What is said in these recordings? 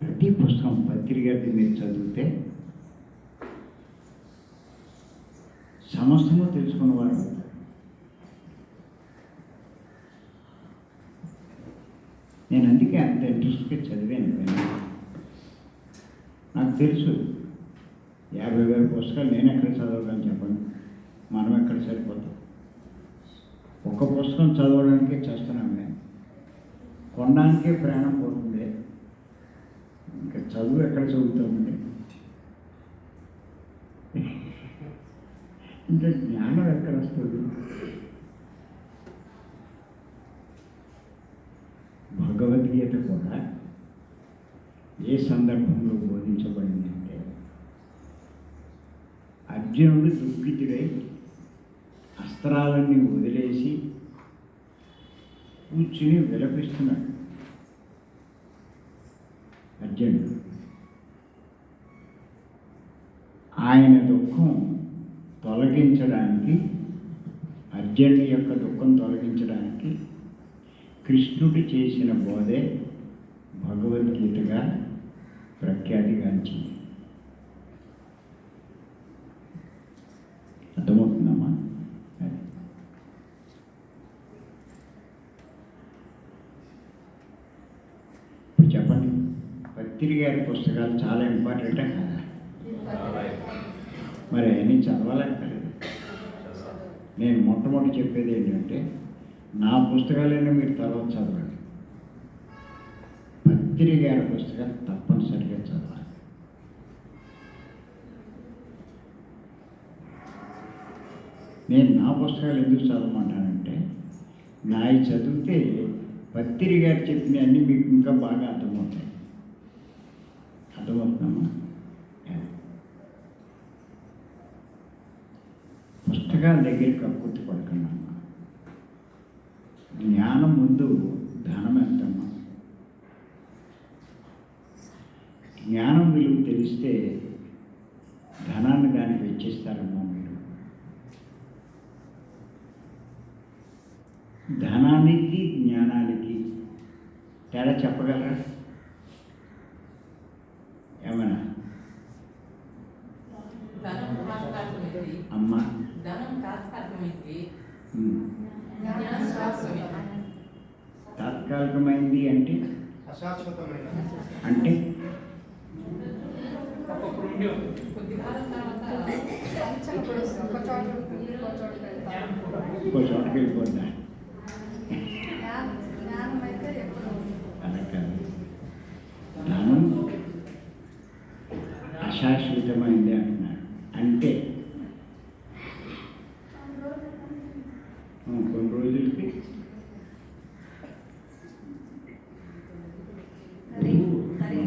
ప్రతి పుస్తకం పత్రికది మీరు చదివితే సమస్తము తెలుసుకున్నవారు అవుతారు. నేను అందుకే అంత ఇంట్రెస్ట్గా చదివాను. నాకు తెలుసు 50,000 పుస్తకాలు నేను ఎక్కడ చదవగలను చెప్పండి. మనం ఎక్కడ సరిపోతాం. ఒక పుస్తకం చదవడానికే చేస్తున్నాం. నేను కొనడానికే ప్రయాణం పోతుంది. ఇంకా చదువు ఎక్కడ చదువుతామండి? ఇంకా జ్ఞానం ఎక్కడ వస్తుంది? భగవద్గీత కూడా ఏ సందర్భంలో బోధించబడిందంటే, అర్జునుడు దుఃఖితుడై అస్త్రాలన్నీ వదిలేసి కూర్చుని విలపిస్తున్నాడు. అర్జునుడు ఆయన దుఃఖం తొలగించడానికి, అర్జునుడి యొక్క దుఃఖం తొలగించడానికి కృష్ణుడు చేసిన బోధే భగవద్గీతగా ప్రఖ్యాతిగాంచింది. అర్థమవుతుందమ్మా? ఇప్పుడు చెప్పండి, పత్రి గారి పుస్తకాలు చాలా ఇంపార్టెంటే కదా? మరి అవన్నీ చదవాలంటారు. నేను మొట్టమొదటి చెప్పేది ఏంటంటే, నా పుస్తకాలన్నీ మీరు తర్వాత చదవండి. పత్రి గారి పుస్తకాలు తప్పనిసరిగా చదవాలి. నేను నా పుస్తకాలు ఎందుకు చదవమంటానంటే, నాయి చదివితే పత్రి గారు చెప్పిన అన్నీ మీకు ఇంకా బాగా అర్థమవుతాయి. అర్థమవుతున్నామా? పుస్తకాల దగ్గర కక్కుర్తి పడుకున్నామా? జ్ఞానం ముందు ధనం ఎంతమ్మా? జ్ఞానం విలువ తెలిస్తే ధనాన్ని దానికి వెచ్చిస్తారమ్మా మీరు. ధనానికి జ్ఞానానికి తేడా చెప్పగలరా? ఏమన్నా అమ్మా? తాత్కాలికమైంది అంటే అంటే ఇంకో చోటకి వెళ్ళిపోద్దా? అలా కాదు. ధనం అశాశ్వతమైంది అంటున్నారు. అంటే కొన్ని రోజులకి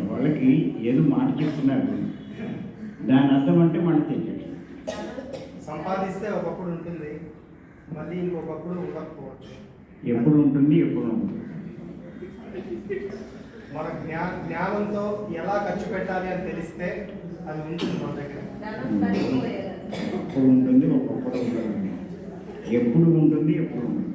వాళ్ళకి ఏదో మాట చెప్తున్నారు, దాని అర్థం అంటే మనకు తెలియదు. సంపాదిస్తే ఒకప్పుడు ఉంటుంది, మళ్ళీ ఇంకొకప్పుడు ఉండకపోవచ్చు. ఎప్పుడు ఉంటుంది, ఎప్పుడు ఉంటుంది. మన జ్ఞానంతో ఎలా ఖర్చు పెట్టాలి అని తెలిస్తే అది ఉంటుంది మన దగ్గర. అప్పుడు ఉంటుంది, ఒక్కొక్కడు ఉంటుంది. ఎప్పుడు ఉంటుంది, ఎప్పుడు ఉంటుంది.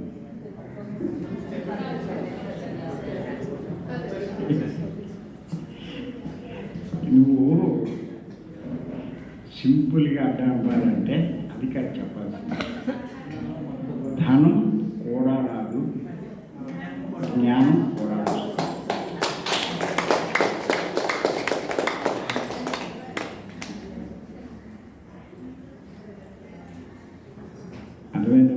నువ్వు సింపుల్గా అర్థం అవ్వాలంటే అది కాదు చెప్పాల్సింది. ధనం కూడా రాదు, జ్ఞానం కూడా రాదు. అర్థమైందా?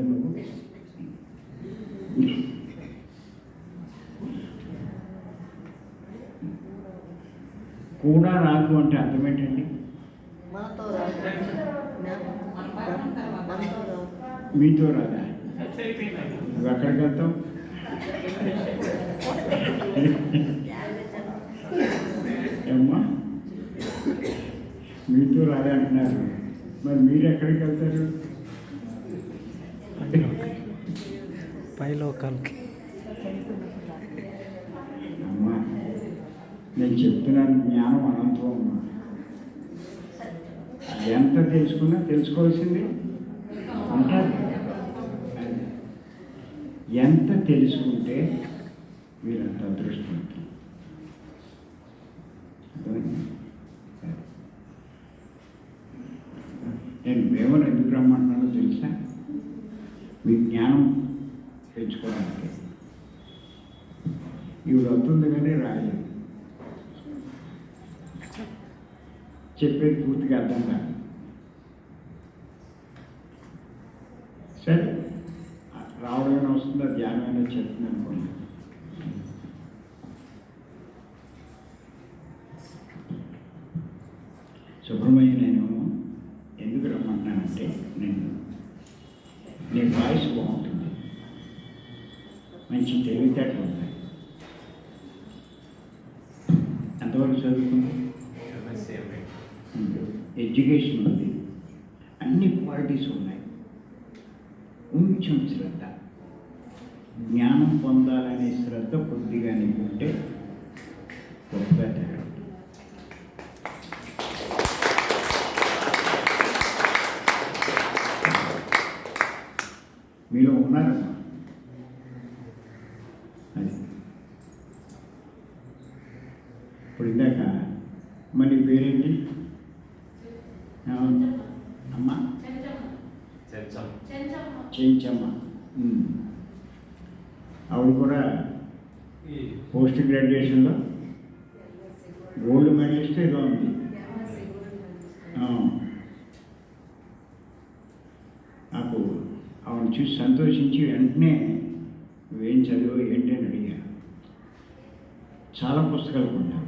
కూడా రాదు అంటే అర్థం ఏంటండి? మీతో రాదా? నువ్వు ఎక్కడికి వెళ్తావు? ఏమ్మా, మీతో రాలే అంటున్నారు, మరి మీరు ఎక్కడికి వెళ్తారు? పైలోకాలకి. అమ్మా, నేను చెప్తున్నాను, జ్ఞానం అనంతం అమ్మా. ఎంత తెలుసుకున్నా తెలుసుకోవాల్సింది అంటారు. ఎంత తెలుసుకుంటే మీరంత అదృష్టవంతులు. నేను వేమను ఎందుకు రమ్మంటున్నానో తెలుసా? మీ జ్ఞానం పెంచుకోవడానికి. ఇవి వస్తుంది కానీ రాయలేదు, చెప్పేది పూర్తిగా అర్థం కాదు. సరే, రావడమైనా వస్తుందా, ధ్యానమైనా చెప్తుంది అనుకోండి. సుబ్రహ్మణ్యం, నేను ఎందుకు రమ్మంటున్నానంటే, నీ వాయిస్ బాగుంటుంది, మంచి తెలివితేటలు ఉంటాయి. ఎంతవరకు చదువుకుంది? ఎడ్యుకేషన్ ఉంది, అన్ని క్వాలిటీస్ ఉన్నాయి. కొంచెం శ్రద్ధ, జ్ఞానం పొందాలనే శ్రద్ధ కొద్దిగా నీకుంటే గొప్పగా తయారు. మీలో ఉన్నారమ్మా అది. ఇప్పుడు ఇందాక మరి పేరేంటి అమ్మా? చెంచమ్మ. ఆవిడ కూడా పోస్ట్ గ్రాడ్యుయేషన్లో గోల్డ్ మెడలిస్ట్ ఏదో ఉంది. నాకు ఆవిడ చూసి సంతోషించి వెంటనే నువ్వేం చదివో ఏంటి అని అడిగాను. చాలా పుస్తకాలు కొన్నాను,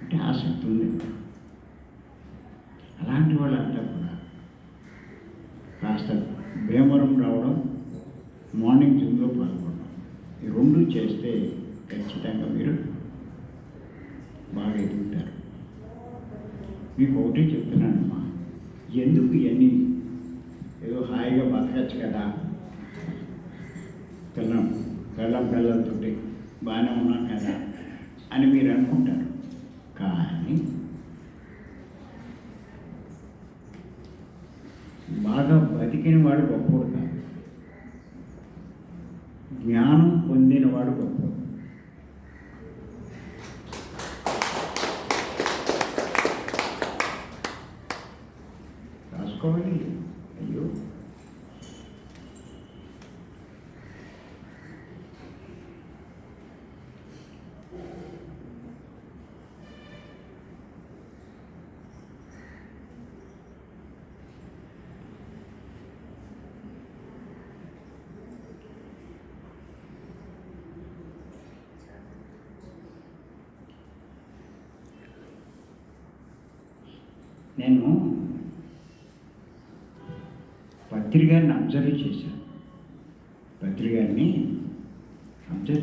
అంటే ఆసక్తి ఉంది. అలాంటి వాళ్ళంతా కూడా కాస్త భీమవరం రావడం, మార్నింగ్ జిమ్లో పాల్గొనడం, ఈ రెండు చేస్తే ఖచ్చితంగా మీరు బాగా ఎదుగుతారు. మీకు ఒకటి చెప్తున్నానమ్మా, ఎందుకు ఇవన్నీ ఏదో హాయిగా బతకచ్చు కదా, పిల్లలతో బాగానే ఉన్నాం కదా అని మీరు అనుకుంటారు. కానీ బాగా బతికిన వాడు గొప్పవాడు కాదు, జ్ఞానం పొందినవాడు గొప్పవాడు. రాసుకోవాలి. అయ్యో, నేను పత్రికని అబ్జర్వ్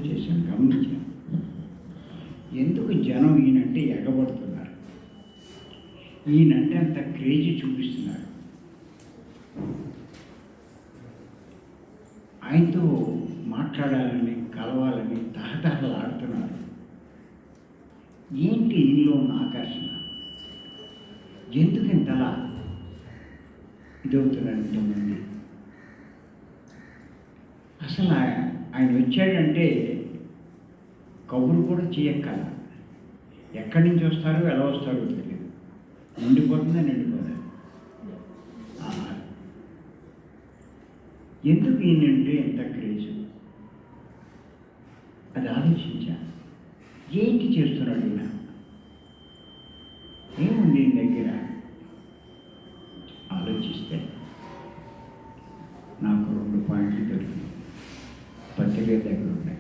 చేశాను, గమనించాను. ఎందుకు జనం ఈయనంటే ఎగబడుతున్నారు, ఈయనంటే అంత క్రేజీ చూపిస్తున్నారు, ఆయనతో మాట్లాడాలని కలవాలని తహతహలాడుతున్నారు. ఏంటి ఈయనలో ఉన్న ఆకర్షణ? ఎందుకు ఇంతలా ఇదవుతున్నారు ఇంతమంది? అసలు ఆయన వచ్చాడంటే కబురు కూడా చేయక్కల, ఎక్కడి నుంచి వస్తారో ఎలా వస్తారో తెలియదు, నిండిపోతుందా నిండిపోదా. ఎందుకు ఈయనంటే ఎంత క్రేజ్? అది ఆలోచించా. ఏంటి చేస్తున్నాడు ఈయన? ఏముంది ఈయన దగ్గర? ఆలోచిస్తే నాకు 2 పాయింట్లు దొరికినాయి. పత్రిక దగ్గర ఉన్నాయి,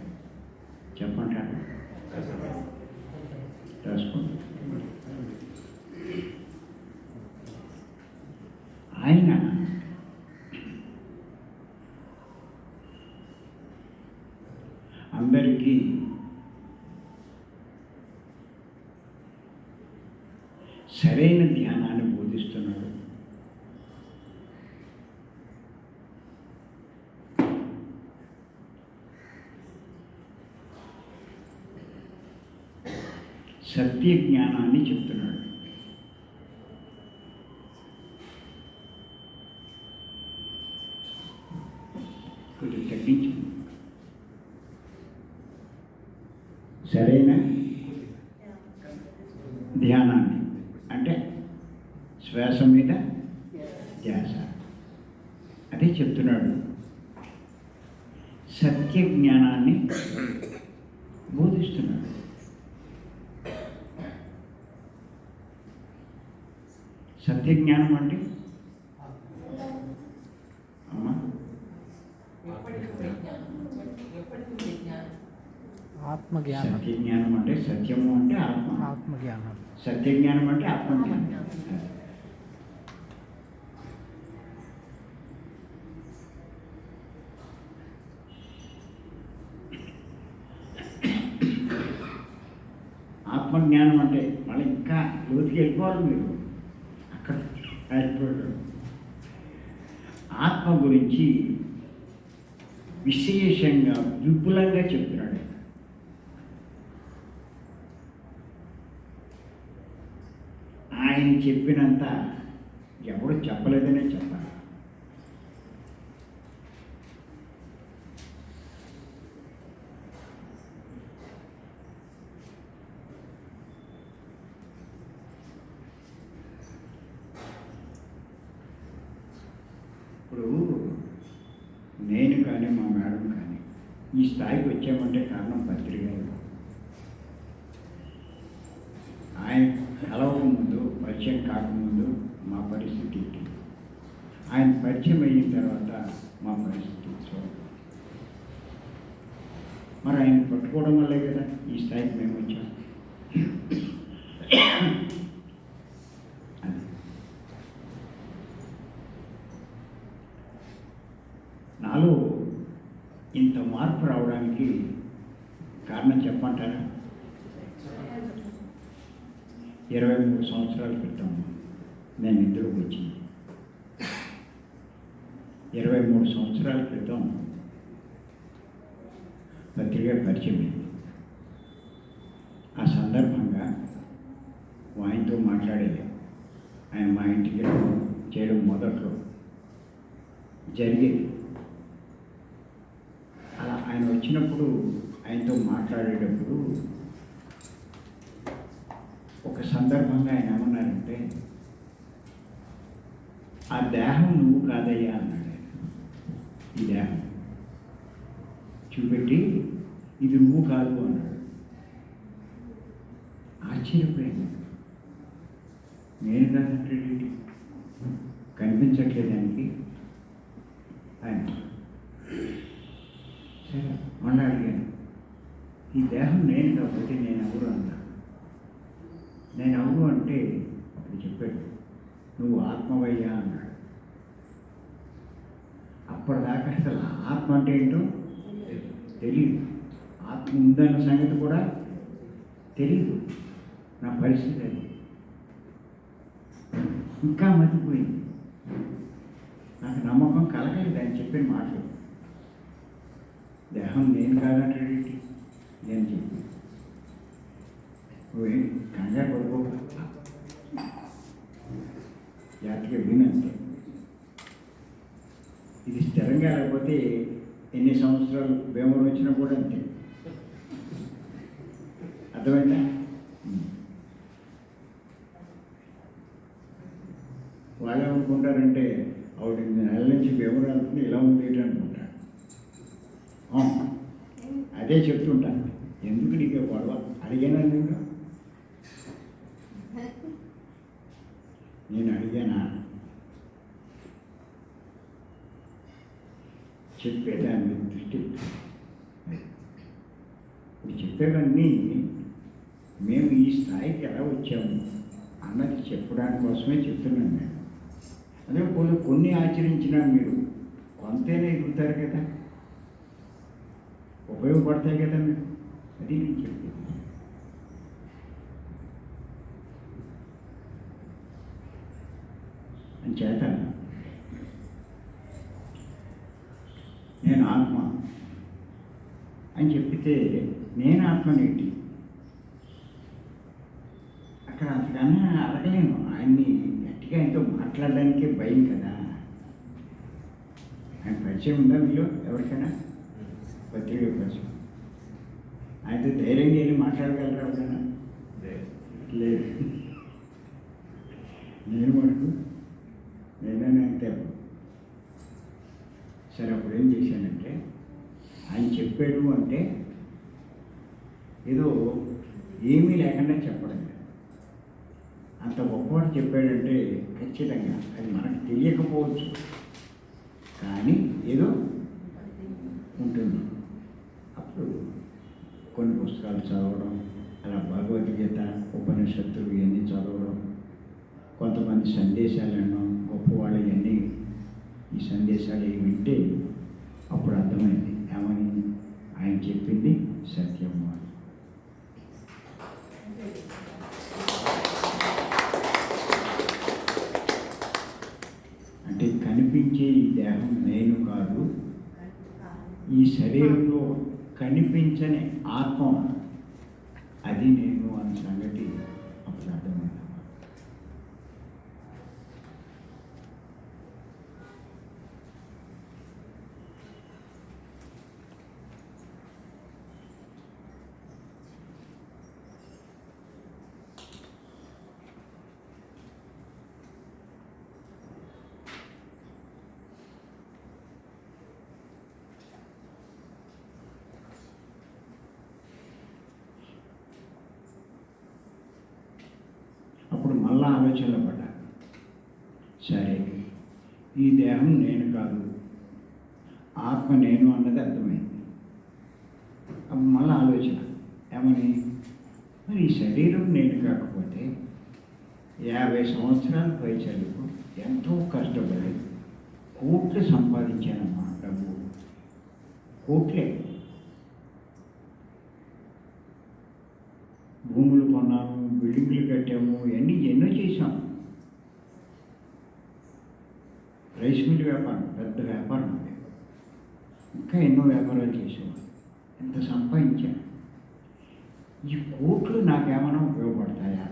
చెప్పంటాను, రాసుకోండి. ఆయన అందరికీ సరైన ధ్యానాన్ని బోధిస్తున్నాడు. సత్య జ్ఞానాన్ని చెప్తున్నాడు. కొంచెం తగ్గించు. సరైన ధ్యానాన్ని అంటే శ్వాస మీద ధ్యాస. అదే చెప్తున్నాడు. సత్య జ్ఞానాన్ని బోధిస్తున్నాడు. సత్య జ్ఞానం అంటే అమ్మా ఆత్మజ్ఞానం. సత్య జ్ఞానం అంటే సత్యము అంటే ఆత్మ. ఆత్మజ్ఞానం. సత్య జ్ఞానం అంటే ఆత్మజ్ఞానం. ఆత్మజ్ఞానం అంటే మళ్ళీ ఇంకా లోతుకి వెళ్ళిపోవాలి మీరు. అక్కడ అయిపోయాడు. ఆత్మ గురించి విశేషంగా విపులంగా చెప్తున్నాడు. ఆయన చెప్పినంత ఎవడు చెప్పలేదనే చెప్పాలి. ఇప్పుడు నేను కానీ మా మేడం కానీ ఈ స్థాయికి వచ్చామంటే కారణం పత్రిక గారు. ఆయన కలవక ముందు, పరిచయం కాకముందు మా పరిస్థితి ఏంటి, ఆయన పరిచయం అయిన తర్వాత మా పరిస్థితి చూడండి. మరి ఆయన పట్టుకోవడం వల్లే కదా ఈ స్థాయికి మేము వచ్చాం. అది నాలో ఇంత మార్పు రావడానికి కారణం చెప్పంటారా? 23 సంవత్సరాల క్రితం నేను ఇందులోకి వచ్చింది. 23 సంవత్సరాల క్రితం పత్రిక పరిచయం అయింది. ఆ సందర్భంగా ఆయనతో మాట్లాడేది. ఆయన మా ఇంటికి చేయడం మొదట్లో జరిగేది. అలా ఆయన వచ్చినప్పుడు ఆయనతో మాట్లాడేటప్పుడు ఒక సందర్భంగా ఆయన ఏమన్నారంటే, ఆ దేహం నువ్వు కాదయ్యా అన్నాడు. ఈ దేహం చూపెట్టి ఇది నువ్వు కాదు అన్నాడు. ఆశ్చర్యపోయింది. నేను కాదంటే కనిపించట్లేదానికి ఆయన. సరే మళ్ళీ అడిగాను, ఈ దేహం నేను కాకపోతే నేను ఎవరు అన్నా. నేను ఎవరు అంటే అప్పుడు చెప్పాడు, నువ్వు ఆత్మవయ్యా అన్నాడు. అప్పటిదాకా అసలు ఆత్మ అంటే ఏంటో తెలియదు, ఆత్మ ఉందన్న సంగతి కూడా తెలియదు. నా పరిస్థితి అది ఇంకా మతిపోయింది. నాకు నమ్మకం కలగలేదు ఆయన చెప్పిన మాటలు. దేహం నేను కాదంటాడేంటి నేను చెప్పి, నువ్వేం కంగారు పడుకో, జాతిగా వినంతే. ఇది స్థిరంగా లేకపోతే ఎన్ని సంవత్సరాలు భీమవరం వచ్చినా కూడా అంతే. అర్థమైందా? వాళ్ళు ఏమనుకుంటారంటే ఆవిడ నెల నుంచి భీమవరం వెళ్తుంది, ఇలా ఉంది అనుకుంటారు. అదే చెప్తుంటాను, ఎందుకు నీకు గొడవ అడిగానా? నేను అడిగానా? చెప్పేదాన్ని దృష్టి ఇప్పుడు చెప్పేవన్నీ మేము ఈ స్థాయికి ఎలా వచ్చాము అన్నది చెప్పడానికి కోసమే చెప్తున్నాను నేను. అదే కొన్ని ఆచరించినా మీరు కొంతైనా ఎదుగుతారు కదా, ఉపయోగపడతాయి కదా మీరు. అది నేను చెప్పేది. అంచేత నేను ఆత్మ అని చెప్పితే నేను ఆత్మనేంటి అక్కడ అంతకన్నా అడగలేను. ఆయన్ని గట్టిగా ఆయనతో మాట్లాడడానికే భయం కదా. ఆయన పరిచయం ఉందా మీలో ఎవరికైనా? పత్రిక పరిచయం. ఆయనతో ధైర్యంగా వెళ్ళి మాట్లాడగలరా ఎవరైనా? లేదు. నేను మటుకు చెప్పాడు అంటే ఏదో ఏమీ లేకుండా చెప్పడం లేదు. అంత గొప్పవాడు చెప్పాడంటే ఖచ్చితంగా అది మనకు తెలియకపోవచ్చు, కానీ ఏదో ఉంటుంది. అప్పుడు కొన్ని పుస్తకాలు చదవడం, అలా భగవద్గీత, ఉపనిషత్తులు ఇవన్నీ చదవడం, కొంతమంది సందేశాలు వినడం, గొప్పవాళ్ళు ఇవన్నీ ఈ సందేశాలు ఇవి వింటే అప్పుడు అర్థమైంది ఏమని ఆయన చెప్పింది సత్యం అని. అంటే కనిపించే ఈ దేహం నేను కాదు, ఈ శరీరంలో కనిపించని ఆత్మ అది నేను అనే సంగతి అప్పుడు అర్థమైంది. అప్పుడు మళ్ళా ఆలోచనలో పడ్డా, సరే ఈ దేహం నేను కాదు, ఆత్మ నేను అన్నది అర్థమైంది. అప్పుడు మళ్ళీ ఆలోచన ఏమని, మరి ఈ శరీరం నేను కాకపోతే 50 సంవత్సరాల పై చదువు ఎంతో కష్టపడి కోట్లు సంపాదించానమ్మా. డబ్బు కోట్లే, భూములు కొన్నాము, బిల్డింగ్లు కట్టాము, ఇవన్నీ ఎన్నో చేసాం. రైస్ మిల్ వ్యాపారం పెద్ద వ్యాపారం అది, ఇంకా ఎన్నో వ్యాపారాలు చేసేవాడు. ఎంత సంపాదించాను. ఈ కోట్లు నాకేమైనా ఉపయోగపడతాయా?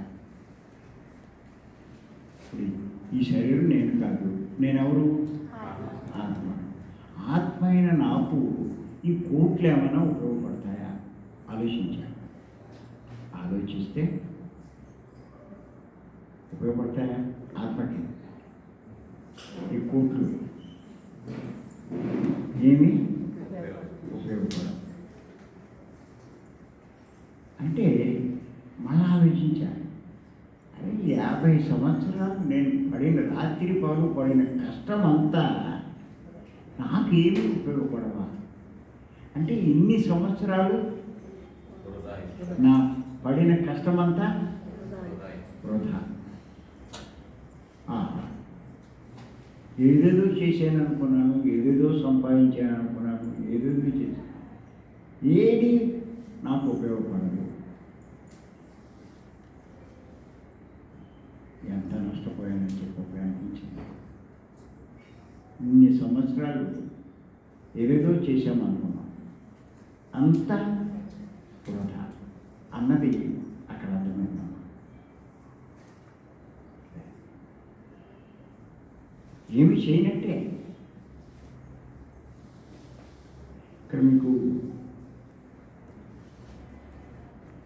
ఇప్పుడు ఈ శరీరం నేను కాదు, నేనెవరు? ఆత్మ. ఆత్మ అయిన నాకు ఈ కోట్లు ఏమైనా ఉపయోగపడతాయా? ఆలోచించాను. ఆలోచిస్తే ఉపయోగపడతాయా? ఆత్మకి ఈ కోట్లు ఏమి ఉపయోగపడవు. అంటే మళ్ళా ఆలోచించాను, అరే 50 సంవత్సరాలు నేను పడిన రాత్రి పగలు పడిన కష్టం అంతా నాకు ఏమి ఉపయోగపడవా? అంటే ఇన్ని సంవత్సరాలు నా పడిన కష్టమంతా వృధా. ఏదేదో చేశాను అనుకున్నాను, ఏదేదో సంపాదించాను అనుకున్నాను, ఏదేదో చేశాను, ఏది నాకు ఉపయోగపడదు. ఎంత నష్టపోయానని చెప్పి అనిపించింది. ఇన్ని సంవత్సరాలు ఏదేదో చేశామనుకున్నాం, అంతా వృధా అన్నది అక్కడ అర్థమైంది. ఏమి చేయనట్టే